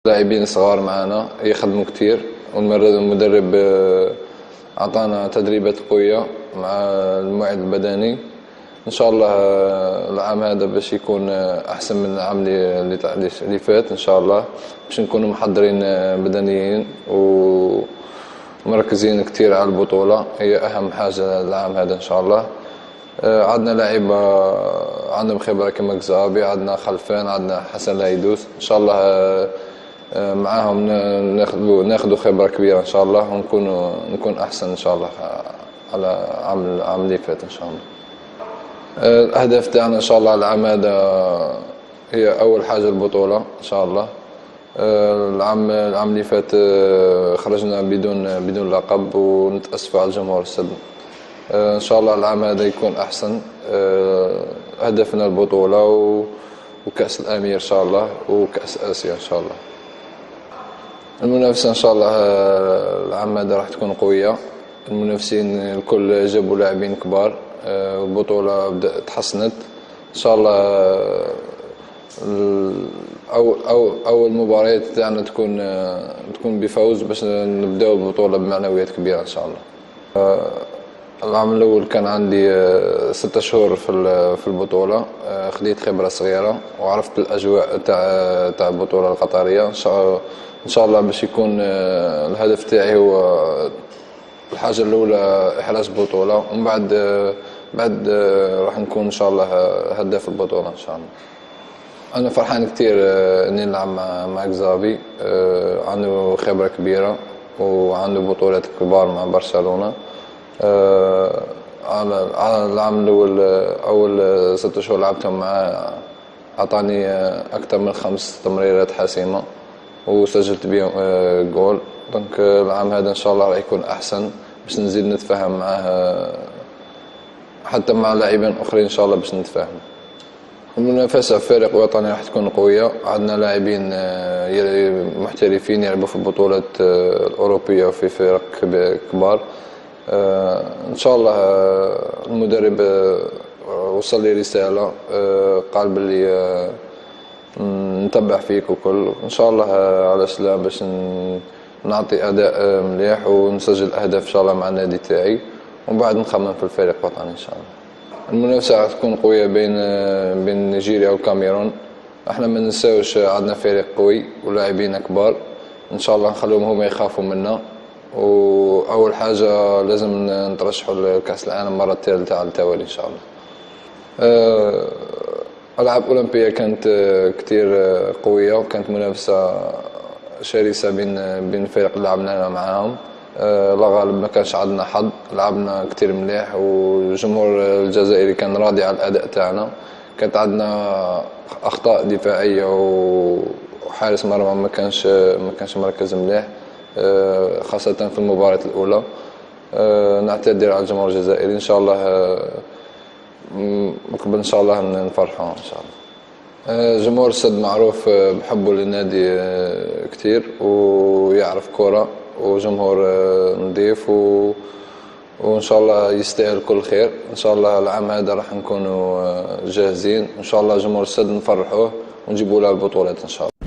لاعبين صغار معنا يخدموا كتير، والمدرب عطانا تدريبات قوية مع المعد البدني. ان شاء الله العام هذا باش يكون احسن من العام اللي فات ان شاء الله، باش نكونوا محضرين بدنيين ومركزين كتير على البطولة، هي اهم حاجة العام هذا ان شاء الله. عندنا لاعيبه عندهم خبره كما كزابي، عندنا خلفان، عندنا حسن لايدوس ان شاء الله. معاهم ناخذوا خبره كبيره ان شاء الله، نكون احسن ان شاء الله على العام اللي فات ان شاء الله. الاهداف تاعنا ان شاء الله العام هذا هي اول حاجه البطوله ان شاء الله. العام اللي فات خرجنا بدون لقب، ونتاسف على الجمهور السد. ان شاء الله العام هذا يكون احسن. هدفنا البطوله وكاس الامير ان شاء الله، وكاس اسيا ان شاء الله. المنافسه ان شاء الله العام هذا راح تكون قويه، المنافسين الكل جابوا لاعبين كبار، البطوله تحسنت ان شاء الله. اول مباريات تاعنا تكون بفوز باش نبداو البطوله بمعنويات كبيره ان شاء الله. العام الاول كان عندي 6 شهور في البطوله، خديت خبره صغيره وعرفت الاجواء تاع البطوله القطريه. ان شاء الله باش يكون الهدف تاعي هو الحاجه الاولى احراز البطوله، ومن بعد راح نكون ان شاء الله هداف البطوله ان شاء الله. انا فرحان كتير اني نلعب مع كزابي، عنده خبره كبيره وعنده بطولات كبار مع برشلونه. على العام الاول اول 6 شهور لعبتهم معاه، اعطاني اكثر من 5 تمريرات حاسمه وسجلت بهم جول. دونك العام هذا ان شاء الله راح يكون احسن باش نزيد نتفاهم معاه، حتى مع لاعبين اخرين ان شاء الله باش نتفاهم. المنافسه في فريق وطني راح تكون قويه، عندنا لاعبين محترفين يلعبوا في البطولات الاوروبيه وفي فرق كبار. ان شاء الله المدرب وصل لي رساله، قال بلي نتبع فيك وكل ان شاء الله على سلام باش نعطي اداء مليح ونسجل اهداف ان شاء الله مع النادي تاعي، ومن بعد نخمم في الفريق الوطني ان شاء الله. المنافسه راح تكون قويه بين نيجيريا والكاميرون. احنا ما ننساوش عندنا فريق قوي ولاعبين كبار، ان شاء الله نخليهم هما يخافوا منا، واول حاجه لازم نترشحوا لكاس العالم المره الثالثه على التوالي ان شاء الله. العاب اولمبيه كانت كتير قويه، وكانت منافسه شرسه بين الفرق اللي لعبنا معاهم. لا غالب ما كانش عندنا حظ، لعبنا كتير مليح، والجمهور الجزائري كان راضي على الاداء تاعنا. كانت عندنا اخطاء دفاعيه وحارس مرمى ما كانش مركز مليح، خاصة في المباراة الأولى. نعتذر على الجمهور الجزائري، إن شاء الله قبل إن شاء الله نفرحوا إن شاء الله. جمهور السد معروف بحبه للنادي كتير، ويعرف كرة، وجمهور نظيف، وإن شاء الله يستاهل كل خير. إن شاء الله العام هذا راح نكونوا جاهزين، إن شاء الله جمهور السد نفرحوه ونجيبوا له البطولات إن شاء الله.